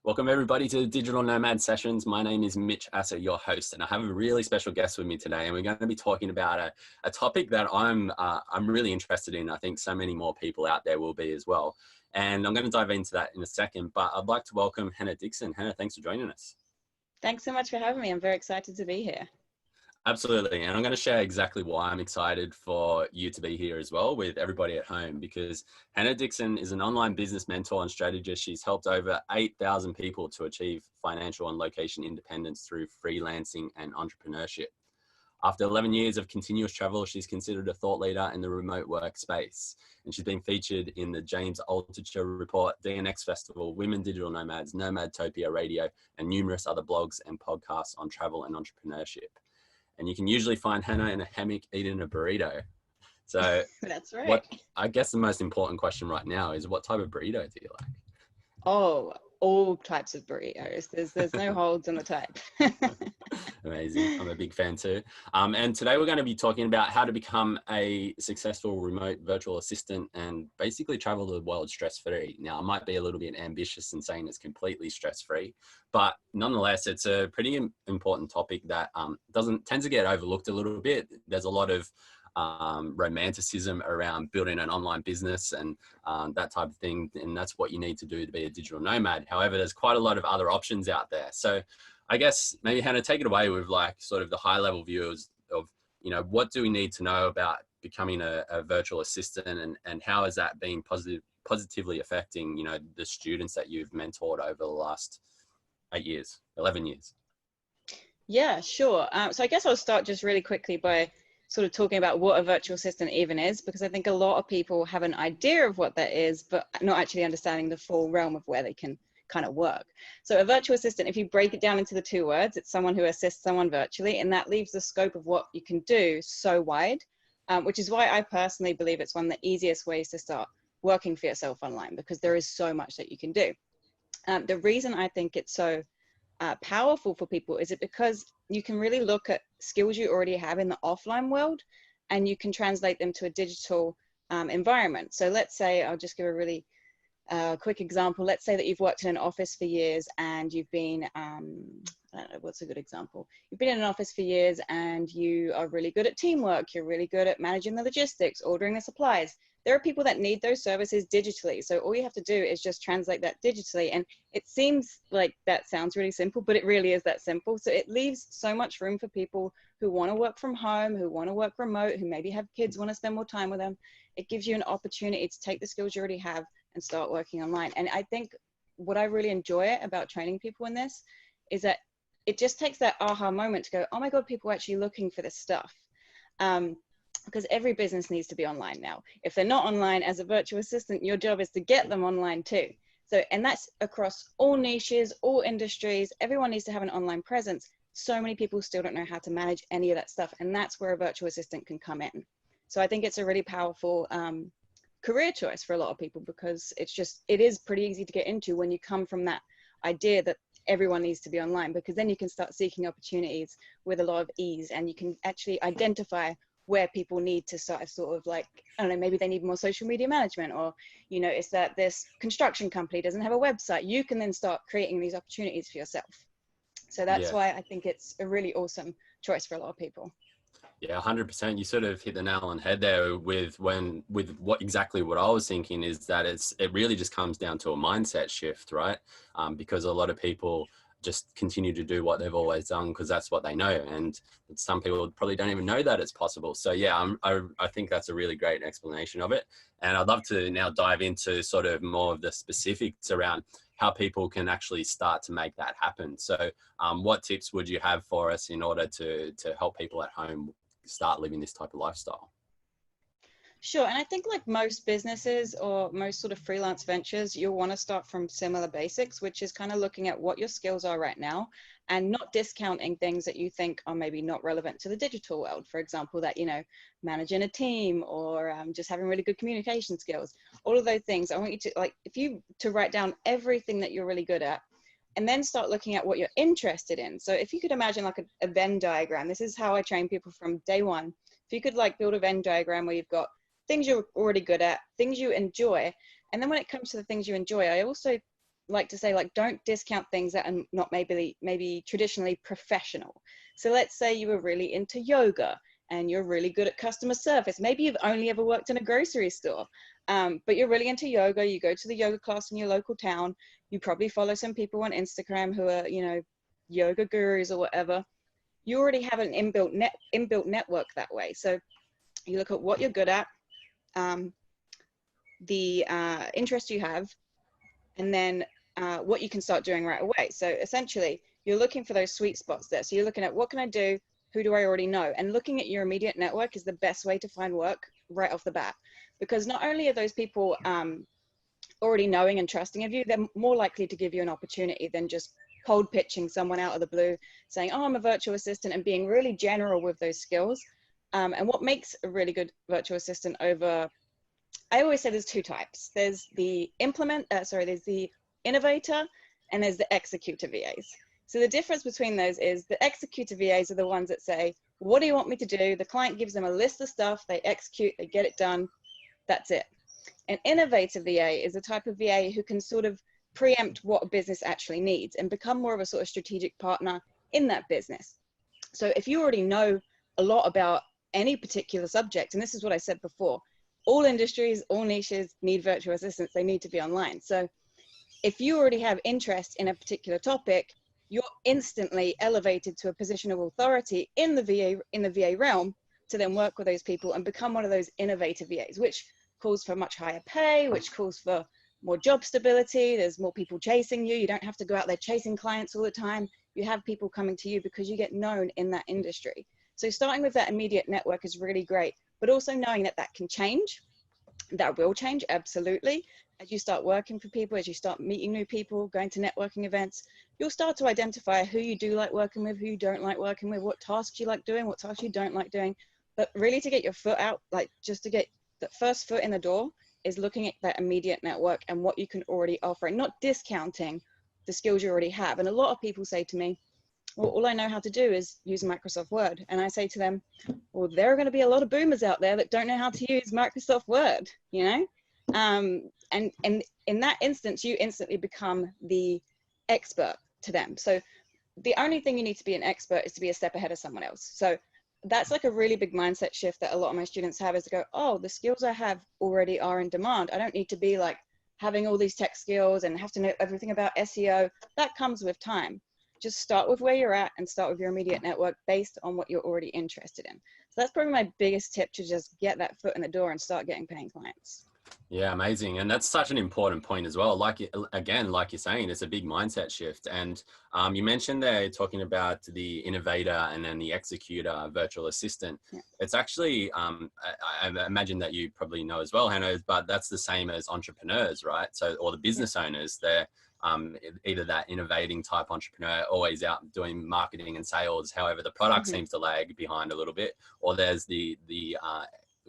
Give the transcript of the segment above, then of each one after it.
Welcome everybody to the Digital Nomad Sessions. My name is Mitch Asser, your host, and I have a really special guest with me today. And we're going to be talking about a topic that I'm really interested in. I think so many more people out there will be as well. And I'm going to dive into that in a second, but I'd like to welcome Hannah Dixon. Hannah, thanks for joining us. Thanks so much for having me. I'm very excited to be here. Absolutely. And I'm going to share exactly why I'm excited for you to be here as well with everybody at home, because Hannah Dixon is an online business mentor and strategist. She's helped over 8,000 people to achieve financial and location independence through freelancing and entrepreneurship. After 11 years of continuous travel, she's considered a thought leader in the remote workspace. And she's been featured in the James Altucher Report, DNX Festival, Women Digital Nomads, Nomadtopia Radio, and numerous other blogs and podcasts on travel and entrepreneurship. And you can usually find Hannah in a hammock eating a burrito. So that's right. I guess the most important question right now is, what type of burrito do you like? Oh, all types of burritos. There's no holds on the type. Amazing. I'm a big fan too. And today we're going to be talking about how to become a successful remote virtual assistant and basically travel the world stress-free. Now, I might be a little bit ambitious in saying it's completely stress-free, but nonetheless, it's a pretty important topic that tends to get overlooked a little bit. There's a lot of romanticism around building an online business and that type of thing. And that's what you need to do to be a digital nomad. However, there's quite a lot of other options out there. So I guess maybe Hannah, take it away with like sort of the high level views of, you know, what do we need to know about becoming a virtual assistant and how has that been positively affecting, you know, the students that you've mentored over the last 11 years? Yeah, sure. So I guess I'll start just really quickly by sort of talking about what a virtual assistant even is, because I think a lot of people have an idea of what that is, but not actually understanding the full realm of where they can kind of work. So a virtual assistant, if you break it down into the two words, it's someone who assists someone virtually, and that leaves the scope of what you can do so wide, which is why I personally believe it's one of the easiest ways to start working for yourself online, because there is so much that you can do. The reason I think it's so powerful for people is it because you can really look at skills you already have in the offline world and you can translate them to a digital environment. So let's say, I'll just give a really quick example. Let's say that you've worked in an office for years and you've been, I don't know, what's a good example? You've been in an office for years and you are really good at teamwork. You're really good at managing the logistics, ordering the supplies. There are people that need those services digitally. So all you have to do is just translate that digitally. And it seems like that sounds really simple, but it really is that simple. So it leaves so much room for people who want to work from home, who want to work remote, who maybe have kids, want to spend more time with them. It gives you an opportunity to take the skills you already have and start working online. And I think what I really enjoy about training people in this is that it just takes that aha moment to go, oh my God, people are actually looking for this stuff. Because every business needs to be online now. If they're not online as a virtual assistant, your job is to get them online too. So, and that's across all niches, all industries, everyone needs to have an online presence. So many people still don't know how to manage any of that stuff. And that's where a virtual assistant can come in. So I think it's a really powerful career choice for a lot of people, because it is pretty easy to get into when you come from that idea that everyone needs to be online, because then you can start seeking opportunities with a lot of ease and you can actually identify where people need to start sort of like, I don't know, maybe they need more social media management, or, you know, it's that this construction company doesn't have a website. You can then start creating these opportunities for yourself. So that's why I think it's a really awesome choice for a lot of people. Yeah, 100%. You sort of hit the nail on the head there with what I was thinking is that it really just comes down to a mindset shift, right? Because a lot of people just continue to do what they've always done because that's what they know, and some people probably don't even know that it's possible. So yeah, I think that's a really great explanation of it, and I'd love to now dive into sort of more of the specifics around how people can actually start to make that happen. So what tips would you have for us in order to help people at home start living this type of lifestyle? Sure. And I think like most businesses or most sort of freelance ventures, you'll want to start from similar basics, which is kind of looking at what your skills are right now and not discounting things that you think are maybe not relevant to the digital world. For example, that, you know, managing a team or just having really good communication skills, all of those things. I want you to write down everything that you're really good at and then start looking at what you're interested in. So if you could imagine like a Venn diagram, this is how I train people from day one. If you could like build a Venn diagram where you've got things you're already good at, things you enjoy. And then when it comes to the things you enjoy, I also like to say, like, don't discount things that are not maybe traditionally professional. So let's say you were really into yoga and you're really good at customer service. Maybe you've only ever worked in a grocery store, but you're really into yoga. You go to the yoga class in your local town. You probably follow some people on Instagram who are, you know, yoga gurus or whatever. You already have an inbuilt network that way. So you look at what you're good at, the interest you have, and then what you can start doing right away. So essentially, you're looking for those sweet spots there. So you're looking at, what can I do? Who do I already know? And looking at your immediate network is the best way to find work right off the bat. Because not only are those people already knowing and trusting of you, they're more likely to give you an opportunity than just cold pitching someone out of the blue, saying, oh, I'm a virtual assistant, and being really general with those skills. And what makes a really good virtual assistant over, I always say there's two types. There's the there's the innovator, and there's the executor VAs. So the difference between those is the executor VAs are the ones that say, what do you want me to do? The client gives them a list of stuff, they execute, they get it done, that's it. An innovator VA is the type of VA who can sort of preempt what a business actually needs and become more of a sort of strategic partner in that business. So if you already know a lot about any particular subject, and this is what I said before, all industries, all niches need virtual assistants. They need to be online. So if you already have interest in a particular topic, you're instantly elevated to a position of authority in the VA realm to then work with those people and become one of those innovative VAs, which calls for much higher pay, which calls for more job stability. There's more people chasing you. You don't have to go out there chasing clients all the time. You have people coming to you because you get known in that industry. So starting with that immediate network is really great, but also knowing that that can change. That will change, absolutely. As you start working for people, as you start meeting new people, going to networking events, you'll start to identify who you do like working with, who you don't like working with, what tasks you like doing, what tasks you don't like doing. But really, to get your foot out, like just to get the first foot in the door, is looking at that immediate network and what you can already offer, and not discounting the skills you already have. And a lot of people say to me, well, all I know how to do is use Microsoft Word. And I say to them, well, there are going to be a lot of boomers out there that don't know how to use Microsoft Word, you know? And in that instance, you instantly become the expert to them. So the only thing you need to be an expert is to be a step ahead of someone else. So that's like a really big mindset shift that a lot of my students have, is to go, oh, the skills I have already are in demand. I don't need to be like having all these tech skills and have to know everything about SEO. That comes with time. Just start with where you're at and start with your immediate network based on what you're already interested in. So that's probably my biggest tip, to just get that foot in the door and start getting paying clients. Yeah, amazing. And that's such an important point as well. Like, again, like you're saying, it's a big mindset shift. And you mentioned there talking about the innovator and then the executor virtual assistant. Yeah. It's actually, I imagine that you probably know as well, Hannah, but that's the same as entrepreneurs, right? So, or the business owners, they're either that innovating type entrepreneur, always out doing marketing and sales. However, the product seems to lag behind a little bit, or there's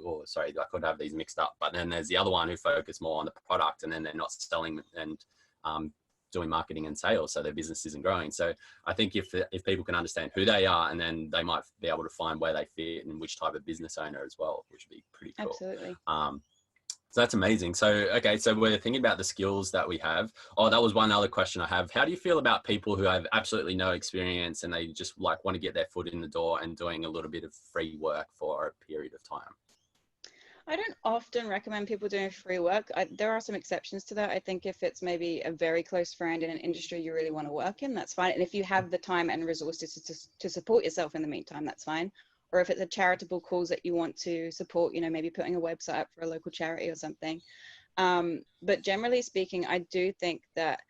oh, sorry, I could have these mixed up, but then there's the other one who focus more on the product, and then they're not selling and doing marketing and sales, so their business isn't growing. So I think if people can understand who they are, and then they might be able to find where they fit and which type of business owner as well, which would be pretty cool. Absolutely. So that's amazing. So, okay, so we're thinking about the skills that we have. Oh, that was one other question I have. How do you feel about people who have absolutely no experience and they just like want to get their foot in the door and doing a little bit of free work for a period of time? I don't often recommend people doing free work. There are some exceptions to that. I think if it's maybe a very close friend in an industry you really want to work in, that's fine. And if you have the time and resources to support yourself in the meantime, that's fine. Or if it's a charitable cause that you want to support, you know, maybe putting a website up for a local charity or something. But generally speaking, I do think that,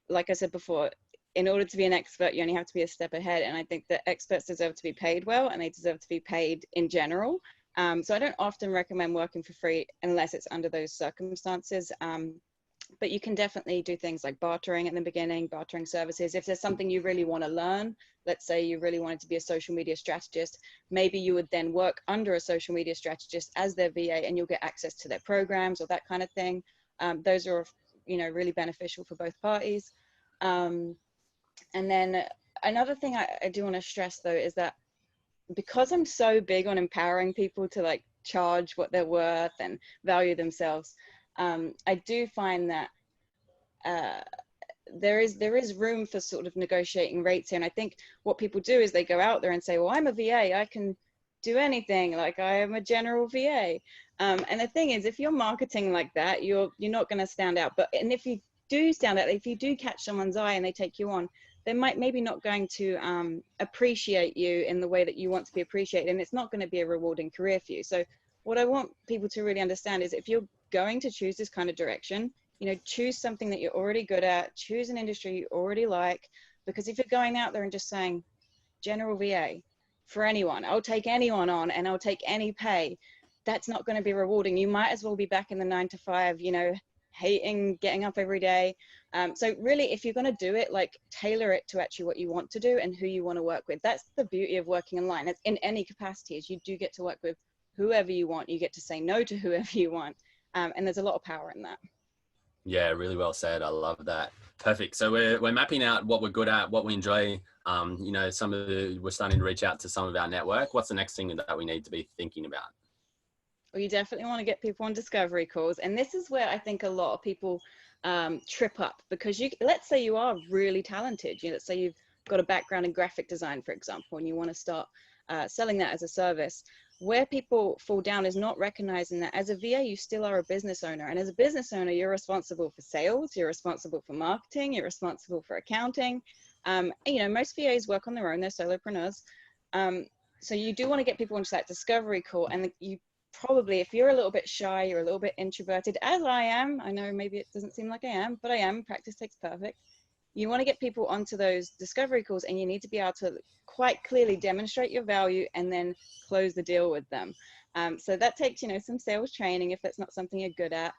like I said before, in order to be an expert, you only have to be a step ahead. And I think that experts deserve to be paid well, and they deserve to be paid in general. So I don't often recommend working for free unless it's under those circumstances. But you can definitely do things like bartering in the beginning, bartering services. If there's something you really want to learn, let's say you really wanted to be a social media strategist, maybe you would then work under a social media strategist as their VA, and you'll get access to their programs or that kind of thing. Those are, you know, really beneficial for both parties. And then another thing I do want to stress though is that, because I'm so big on empowering people to like charge what they're worth and value themselves, I do find that there is room for sort of negotiating rates here. And I think what people do is they go out there and say, well, I'm a VA, I can do anything, like I am a general VA. And the thing is, if you're marketing like that, you're not going to stand out. And if you do stand out, if you do catch someone's eye and they take you on, they might maybe not going to appreciate you in the way that you want to be appreciated, and it's not going to be a rewarding career for you. So what I want people to really understand is, if you're going to choose this kind of direction, choose something that you're already good at, choose an industry you already like, because if you're going out there and just saying general VA for anyone, I'll take anyone on and I'll take any pay, that's not going to be rewarding. You might as well be back in the 9 to 5, hating getting up every day. So really, if you're going to do it, like, tailor it to actually what you want to do and who you want to work with. That's the beauty of working online. It's in any capacity, is you do get to work with whoever you want. You get to say no to whoever you want. And there's a lot of power in that. Yeah, really well said. I love that. Perfect. So we're mapping out what we're good at, what we enjoy. We're starting to reach out to some of our network. What's the next thing that we need to be thinking about? Well, you definitely want to get people on discovery calls. And this is where I think a lot of people trip up, because let's say you are really talented. Let's say you've got a background in graphic design, for example, and you want to start selling that as a service. Where people fall down is not recognizing that as a VA, you still are a business owner. And as a business owner, you're responsible for sales, you're responsible for marketing, you're responsible for accounting. Most VAs work on their own, they're solopreneurs. So you do want to get people into that discovery call. And you probably, if you're a little bit shy, you're a little bit introverted, as I am, I know maybe it doesn't seem like I am, but I am, practice takes perfect. You want to get people onto those discovery calls, and you need to be able to quite clearly demonstrate your value and then close the deal with them. So that takes, some sales training if that's not something you're good at,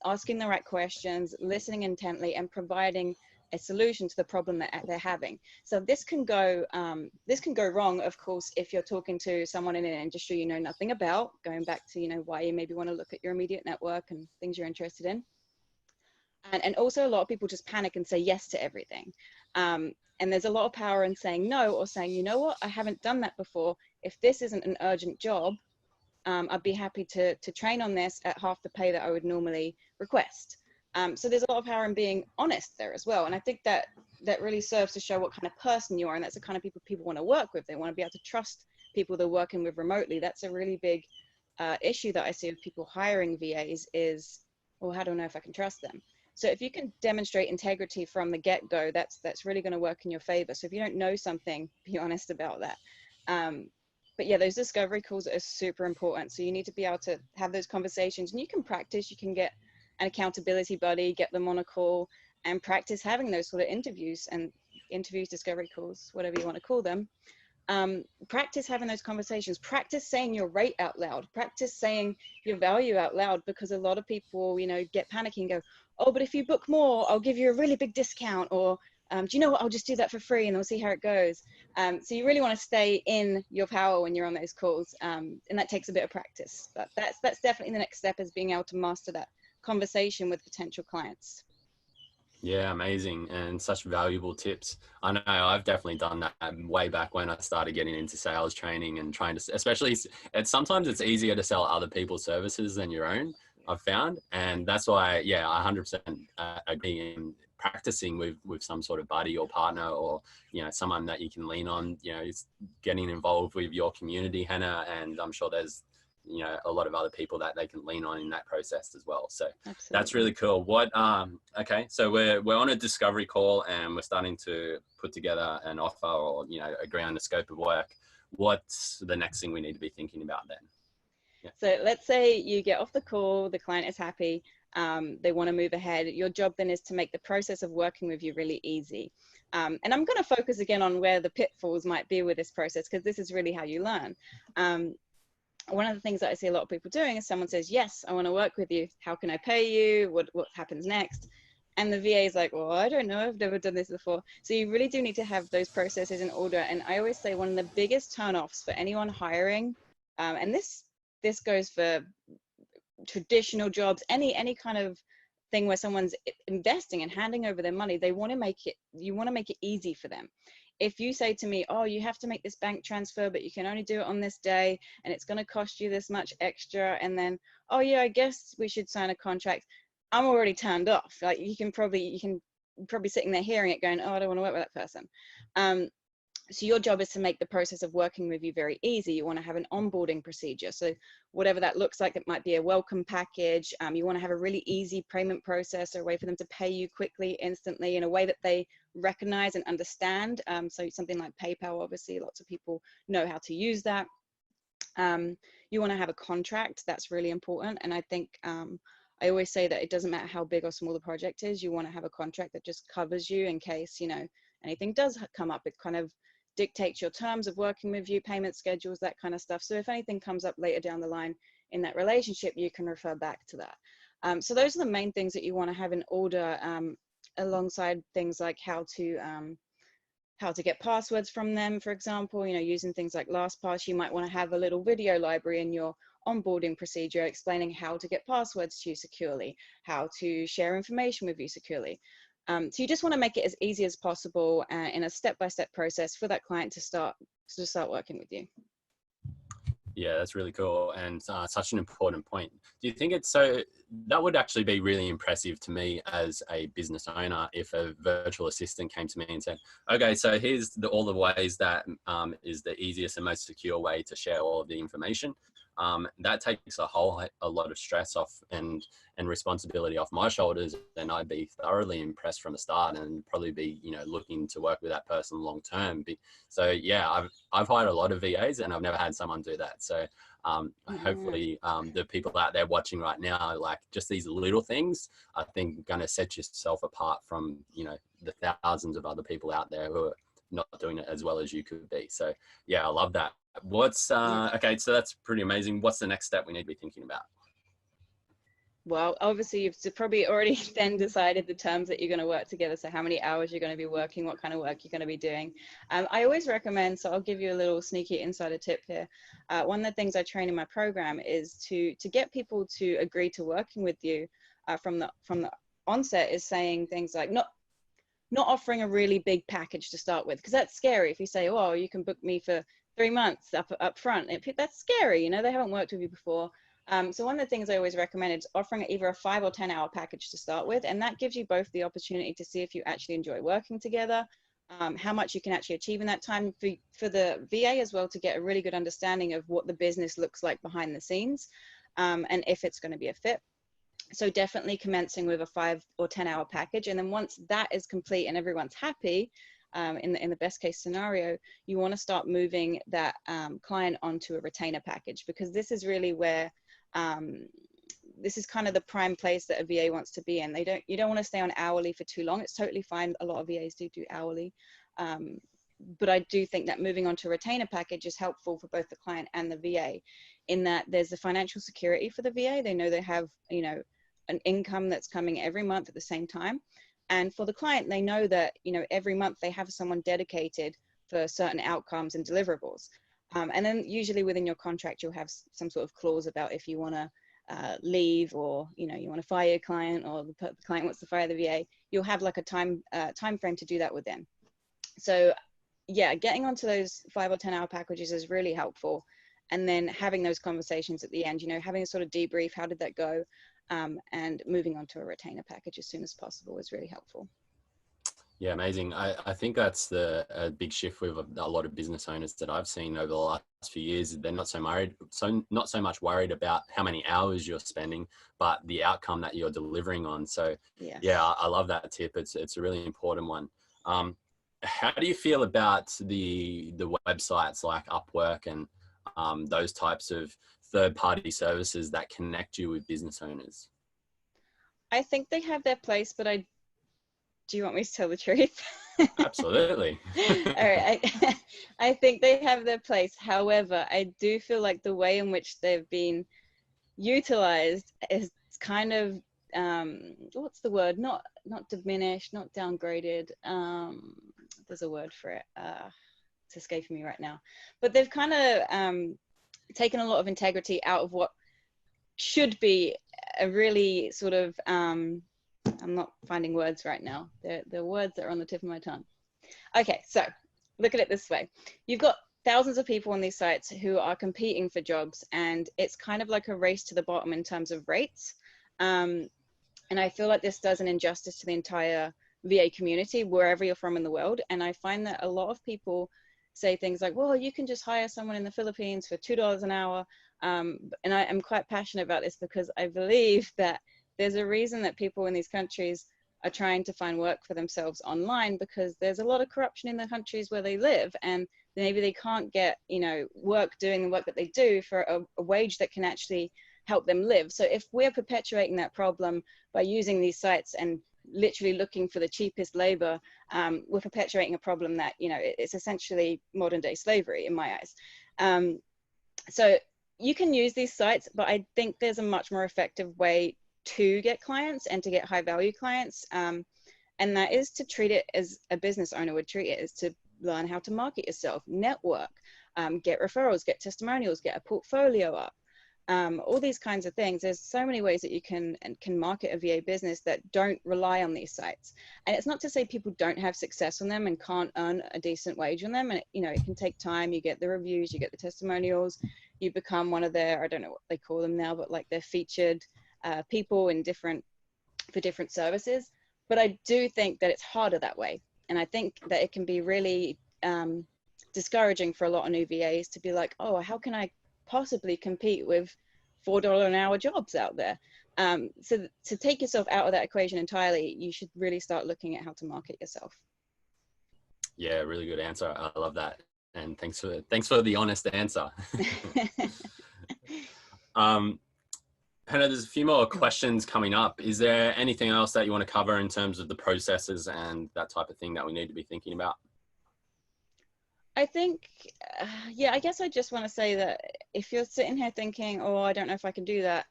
asking the right questions, listening intently, and providing a solution to the problem that they're having. So this can go wrong, of course, if you're talking to someone in an industry you know nothing about, going back to, why you maybe want to look at your immediate network and things you're interested in. And also, a lot of people just panic and say yes to everything. And there's a lot of power in saying no, or saying, you know what, I haven't done that before. If this isn't an urgent job, I'd be happy to train on this at half the pay that I would normally request. So there's a lot of power in being honest there as well. And I think that really serves to show what kind of person you are. And that's the kind of people want to work with. They want to be able to trust people they're working with remotely. That's a really big issue that I see with people hiring VAs is, well, how do I know if I can trust them? So if you can demonstrate integrity from the get-go, that's really going to work in your favor. So if you don't know something, be honest about that. But yeah, those discovery calls are super important. So you need to be able to have those conversations, and you can practice. You can get an accountability buddy, get them on a call, and practice having those sort of interviews, discovery calls, whatever you want to call them. Practice having those conversations, practice saying your rate out loud, practice saying your value out loud, because a lot of people, get panicky and go, oh, but if you book more, I'll give you a really big discount, or do you know what, I'll just do that for free and we'll see how it goes. So you really want to stay in your power when you're on those calls, and that takes a bit of practice. But that's definitely the next step, is being able to master that conversation with potential clients. Yeah, amazing, and such valuable tips. I know I've definitely done that way back when I started getting into sales training and trying to, especially, sometimes it's easier to sell other people's services than your own, I've found. And that's why, yeah, I 100% agree in practicing with some sort of buddy or partner, or, someone that you can lean on, it's getting involved with your community, Hannah, and I'm sure there's, a lot of other people that they can lean on in that process as well. So absolutely, that's really cool. Okay. So we're on a discovery call and we're starting to put together an offer, or, agree on the scope of work. What's the next thing we need to be thinking about then? Yeah. So let's say you get off the call, the client is happy, they want to move ahead. Your job then is to make the process of working with you really easy. And I'm going to focus again on where the pitfalls might be with this process, because this is really how you learn. One of the things that I see a lot of people doing is someone says, yes, I want to work with you. How can I pay you? What happens next? And the VA is like, well, I don't know. I've never done this before. So you really do need to have those processes in order. And I always say one of the biggest turnoffs for anyone hiring, and this goes for traditional jobs, any kind of thing where someone's investing and handing over their money, you want to make it easy for them. If you say to me, oh, you have to make this bank transfer, but you can only do it on this day, and it's going to cost you this much extra, and then, oh yeah, I guess we should sign a contract, I'm already turned off. Like, you can probably sitting there hearing it going, oh, I don't want to work with that person. So your job is to make the process of working with you very easy. You want to have an onboarding procedure. So whatever that looks like, it might be a welcome package. You want to have a really easy payment process, or a way for them to pay you quickly, instantly, in a way that they recognize and understand. So something like PayPal, obviously, lots of people know how to use that. You want to have a contract. That's really important. And I think I always say that it doesn't matter how big or small the project is. You want to have a contract that just covers you in case, you know, anything does come up. It kind of dictates your terms of working with you, payment schedules, that kind of stuff. So if anything comes up later down the line in that relationship, you can refer back to that. So those are the main things that you want to have in order, alongside things like how to get passwords from them, for example. You know, using things like LastPass, you might want to have a little video library in your onboarding procedure explaining how to get passwords to you securely, how to share information with you securely. So you just want to make it as easy as possible in a step-by-step process for that client to start working with you. Yeah, that's really cool, and such an important point. Do you think it's so, that would actually be really impressive to me as a business owner if a virtual assistant came to me and said, okay, so here's all the ways that is the easiest and most secure way to share all of the information. That takes a lot of stress off and responsibility off my shoulders, and I'd be thoroughly impressed from the start, and probably be, you know, looking to work with that person long term. So yeah, I've hired a lot of VAs, and I've never had someone do that. So hopefully the people out there watching right now, like, just these little things, I think, going to set yourself apart from, you know, the thousands of other people out there who are not doing it as well as you could be. So yeah, I love that. What's okay, so that's pretty amazing. What's the next step we need to be thinking about? Well, obviously you've probably already then decided the terms that you're going to work together. So how many hours you're going to be working, what kind of work you're going to be doing. I always recommend, so I'll give you a little sneaky insider tip here. One of the things I train in my program is to get people to agree to working with you from the onset, is saying things like not offering a really big package to start with, because that's scary. If you say, oh, you can book me for 3 months up front, that's scary. You know, they haven't worked with you before. So one of the things I always recommend is offering either a 5 or 10 hour package to start with, and that gives you both the opportunity to see if you actually enjoy working together, how much you can actually achieve in that time, for the VA as well, to get a really good understanding of what the business looks like behind the scenes, and if it's going to be a fit. So definitely commencing with a 5 or 10 hour package, and then once that is complete and everyone's happy, in the best case scenario, you want to start moving that client onto a retainer package, because this is really where this is kind of the prime place that a VA wants to be in. You don't want to stay on hourly for too long. It's totally fine. A lot of VAs do hourly, but I do think that moving on to a retainer package is helpful for both the client and the VA, in that there's the financial security for the VA. They know they have, you know, an income that's coming every month at the same time. And for the client, they know that, you know, every month they have someone dedicated for certain outcomes and deliverables. And then usually within your contract, you'll have some sort of clause about if you want to leave, or, you know, you want to fire your client, or the client wants to fire the VA, you'll have like a time frame to do that with them. So yeah, getting onto those 5 or 10 hour packages is really helpful. And then having those conversations at the end, you know, having a sort of debrief, how did that go? And moving on to a retainer package as soon as possible is really helpful. Yeah, amazing. I think that's a big shift with a lot of business owners that I've seen over the last few years. They're not so much worried about how many hours you're spending, but the outcome that you're delivering on. So yes. Yeah, I love that tip. It's a really important one. How do you feel about the websites like Upwork and those types of third-party services that connect you with business owners? I think they have their place, but do you want me to tell the truth? Absolutely. All right. I think they have their place. However, I do feel like the way in which they've been utilized is kind of, what's the word? Not diminished, not downgraded. There's a word for it. It's escaping me right now. But they've kind of taken a lot of integrity out of what should be a really sort of, I'm not finding words right now. They're words that are on the tip of my tongue. Okay, so look at it this way. You've got thousands of people on these sites who are competing for jobs, and it's kind of like a race to the bottom in terms of rates. And I feel like this does an injustice to the entire VA community wherever you're from in the world. And I find that a lot of people say things like, well, you can just hire someone in the Philippines for $2 an hour. And I am quite passionate about this because I believe that there's a reason that people in these countries are trying to find work for themselves online, because there's a lot of corruption in the countries where they live, and maybe they can't get, you know, work doing the work that they do for a wage that can actually help them live. So if we're perpetuating that problem by using these sites and literally looking for the cheapest labor, we're perpetuating a problem that, you know, it's essentially modern day slavery in my eyes. So you can use these sites, but I think there's a much more effective way to get clients and to get high value clients. And that is to treat it as a business owner would treat it, is to learn how to market yourself, network, get referrals, get testimonials, get a portfolio up. All these kinds of things. There's so many ways that you can market a VA business that don't rely on these sites. And it's not to say people don't have success on them and can't earn a decent wage on them. And you know, it can take time. You get the reviews, you get the testimonials, you become one of their, I don't know what they call them now, but like they're featured people in different services. But I do think that it's harder that way. And I think that it can be really discouraging for a lot of new VAs to be like, oh, how can I possibly compete with $4 an hour jobs out there? So to take yourself out of that equation entirely, you should really start looking at how to market yourself. Yeah, really good answer. I love that. And thanks for the honest answer. Hannah, there's a few more questions coming up. Is there anything else that you want to cover in terms of the processes and that type of thing that we need to be thinking about? I think, yeah, I guess I just want to say that if you're sitting here thinking, oh, I don't know if I can do that,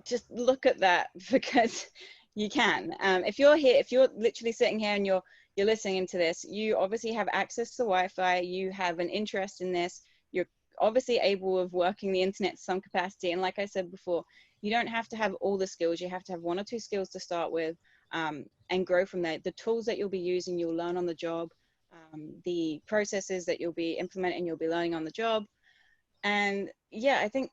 just look at that, because you can. If you're here, if you're literally sitting here and you're listening to this, you obviously have access to Wi-Fi, you have an interest in this, you're obviously able of working the internet to some capacity. And like I said before, you don't have to have all the skills. You have to have 1 or 2 skills to start with, and grow from there. The tools that you'll be using, you'll learn on the job. The processes that you'll be implementing, you'll be learning on the job. And yeah, I think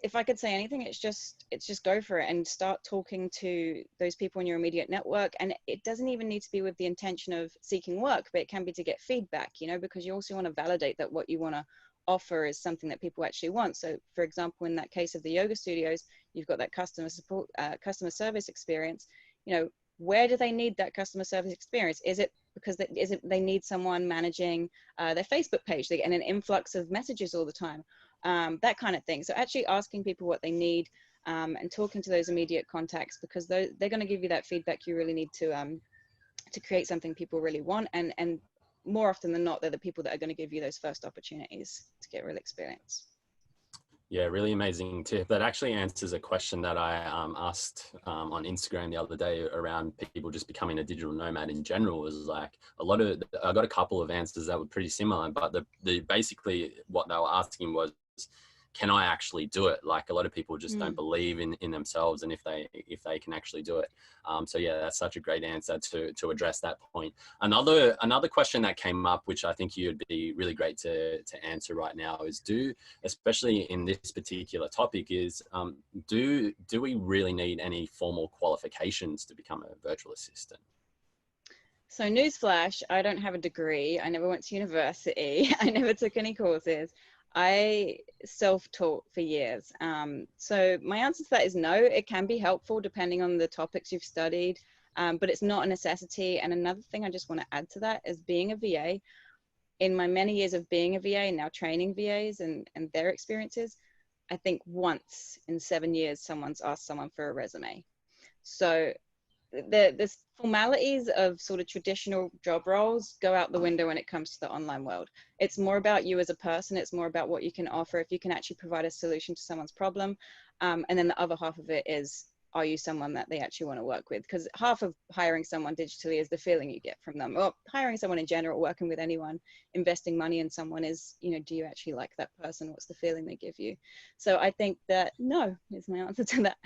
if I could say anything, it's just go for it and start talking to those people in your immediate network. And it doesn't even need to be with the intention of seeking work, but it can be to get feedback, you know, because you also want to validate that what you want to offer is something that people actually want. So for example, in that case of the yoga studios, you've got that customer support, customer service experience. You know, where do they need that customer service experience? Is it because they need someone managing their Facebook page? They get an influx of messages all the time, that kind of thing. So actually asking people what they need, and talking to those immediate contacts, because they're going to give you that feedback you really need to create something people really want. And more often than not, they're the people that are going to give you those first opportunities to get real experience. Yeah, really amazing tip. That actually answers a question that I asked on Instagram the other day around people just becoming a digital nomad in general. Was like I got a couple of answers that were pretty similar, but the basically what they were asking was, can I actually do it? Like a lot of people just don't believe in themselves, and if they can actually do it. So yeah, that's such a great answer to address that point. Another question that came up, which I think you'd be really great to answer right now, is especially in this particular topic, is do we really need any formal qualifications to become a virtual assistant? So newsflash, I don't have a degree. I never went to university. I never took any courses. I self-taught for years. So my answer to that is no. It can be helpful depending on the topics you've studied, but it's not a necessity. And another thing I just want to add to that is being a VA. In my many years of being a VA, now training VAs and their experiences, I think once in 7 years, someone's asked someone for a resume. So the formalities of sort of traditional job roles go out the window when it comes to the online world. It's more about you as a person. It's more about what you can offer, if you can actually provide a solution to someone's problem. And then the other half of it is, are you someone that they actually want to work with? Because half of hiring someone digitally is the feeling you get from them, or hiring someone in general, working with anyone, investing money in someone is, you know, do you actually like that person? What's the feeling they give you? So I think that no is my answer to that.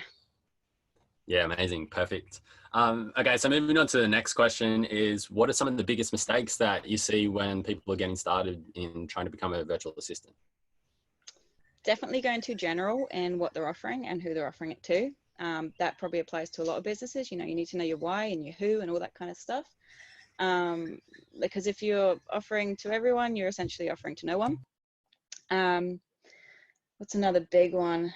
Yeah, amazing. Perfect. Okay, so moving on to the next question is, what are some of the biggest mistakes that you see when people are getting started in trying to become a virtual assistant? Definitely going too general in what they're offering and who they're offering it to. That probably applies to a lot of businesses. You know, you need to know your why and your who and all that kind of stuff. Because if you're offering to everyone, you're essentially offering to no one. What's another big one?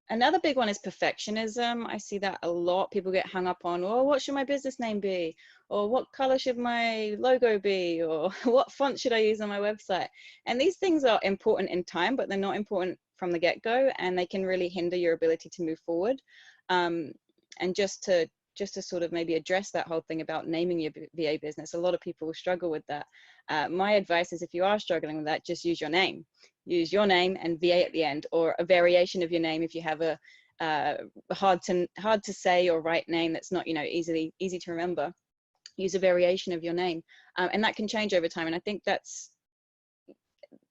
Another big one is perfectionism. I see that a lot. People get hung up on, oh, what should my business name be? Or what color should my logo be? Or what font should I use on my website? And these things are important in time, but they're not important from the get-go, and they can really hinder your ability to move forward. And just to sort of maybe address that whole thing about naming your VA business, a lot of people struggle with that. My advice is, if you are struggling with that, just use your name. Use your name and VA at the end, or a variation of your name if you have a hard to say or write name that's not, you know, easy to remember. Use a variation of your name, and that can change over time. And I think that's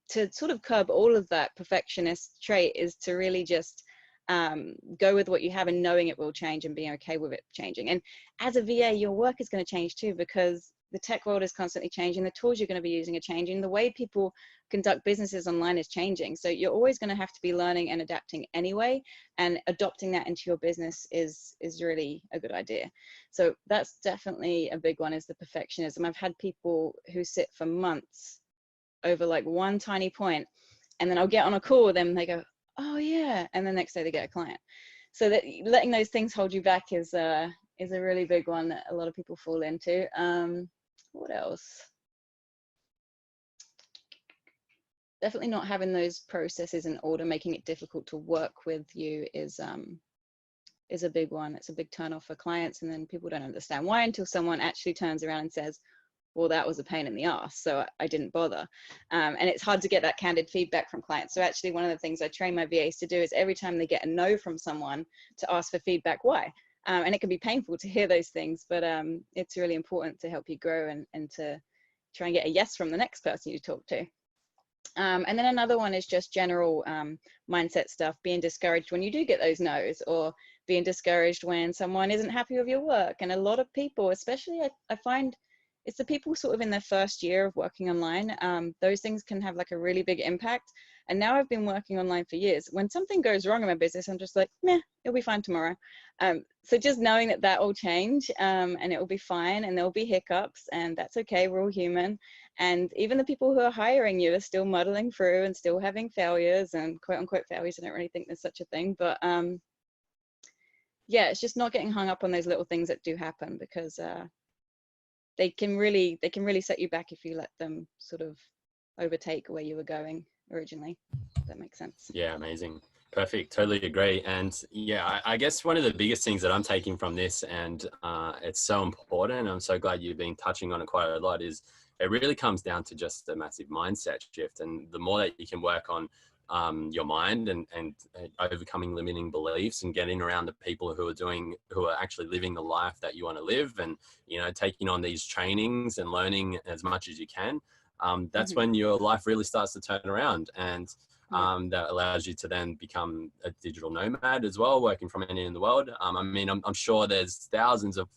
to sort of curb all of that perfectionist trait, is to really just go with what you have and knowing it will change and being okay with it changing. And as a VA, your work is going to change too, because the tech world is constantly changing. The tools you're going to be using are changing. The way people conduct businesses online is changing. So you're always going to have to be learning and adapting anyway, and adopting that into your business is really a good idea. So that's definitely a big one, is the perfectionism. I've had people who sit for months over like one tiny point, and then I'll get on a call with them and they go, oh yeah, and the next day they get a client. So that letting those things hold you back is a really big one that a lot of people fall into. What else? Definitely not having those processes in order, making it difficult to work with you is a big one. It's a big turn off for clients, and then people don't understand why until someone actually turns around and says, well, that was a pain in the ass, so I didn't bother. And it's hard to get that candid feedback from clients. So actually, one of the things I train my VAs to do is, every time they get a no from someone, to ask for feedback why. And it can be painful to hear those things, but it's really important to help you grow and to try and get a yes from the next person you talk to. And then another one is just general mindset stuff, being discouraged when you do get those no's, or being discouraged when someone isn't happy with your work. And a lot of people, especially I find it's the people sort of in their first year of working online, those things can have like a really big impact. And now I've been working online for years. When something goes wrong in my business, I'm just like, meh, it'll be fine tomorrow. So just knowing that will change, and it will be fine, and there'll be hiccups, and that's okay, we're all human. And even the people who are hiring you are still muddling through and still having failures, and quote unquote failures. I don't really think there's such a thing, but yeah, it's just not getting hung up on those little things that do happen, because they can really set you back if you let them sort of overtake where you were going originally. If that makes sense. Yeah, amazing. Perfect. Totally agree. And yeah, I guess one of the biggest things that I'm taking from this, and it's so important, I'm so glad you've been touching on it quite a lot, is it really comes down to just a massive mindset shift. And the more that you can work on your mind and overcoming limiting beliefs, and getting around the people who are actually living the life that you want to live, and, you know, taking on these trainings and learning as much as you can, that's when your life really starts to turn around. And that allows you to then become a digital nomad as well, working from anywhere in the world. I mean, I'm sure there's thousands of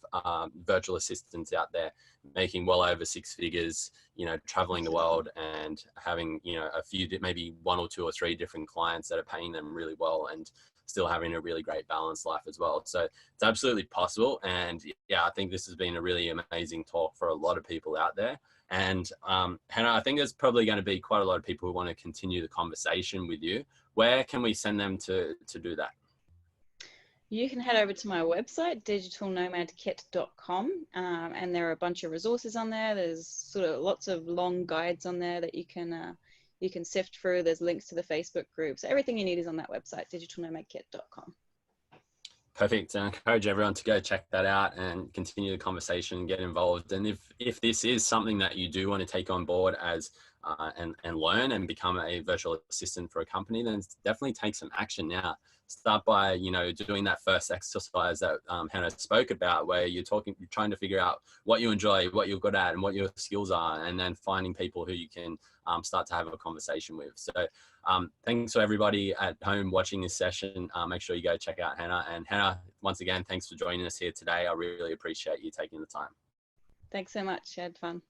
virtual assistants out there making well over 6 figures, you know, traveling the world and having, you know, a few, maybe 1 or 2 or 3 different clients that are paying them really well, and still having a really great balanced life as well. So it's absolutely possible. And yeah, I think this has been a really amazing talk for a lot of people out there. And Hannah, I think there's probably going to be quite a lot of people who want to continue the conversation with you. Where can we send them to do that? You can head over to my website, digitalnomadkit.com, and there are a bunch of resources on there. There's sort of lots of long guides on there that you can sift through. There's links to the Facebook group. So everything you need is on that website, digitalnomadkit.com. Perfect. I encourage everyone to go check that out and continue the conversation, get involved. And if this is something that you do want to take on board as and learn and become a virtual assistant for a company, then definitely take some action now. Start by, you know, doing that first exercise that Hannah spoke about, where you're trying to figure out what you enjoy, what you're good at, and what your skills are, and then finding people who you can start to have a conversation with. So thanks for everybody at home watching this session. Make sure you go check out Hannah. And Hannah, once again, thanks for joining us here today. I really appreciate you taking the time. Thanks so much. I had fun.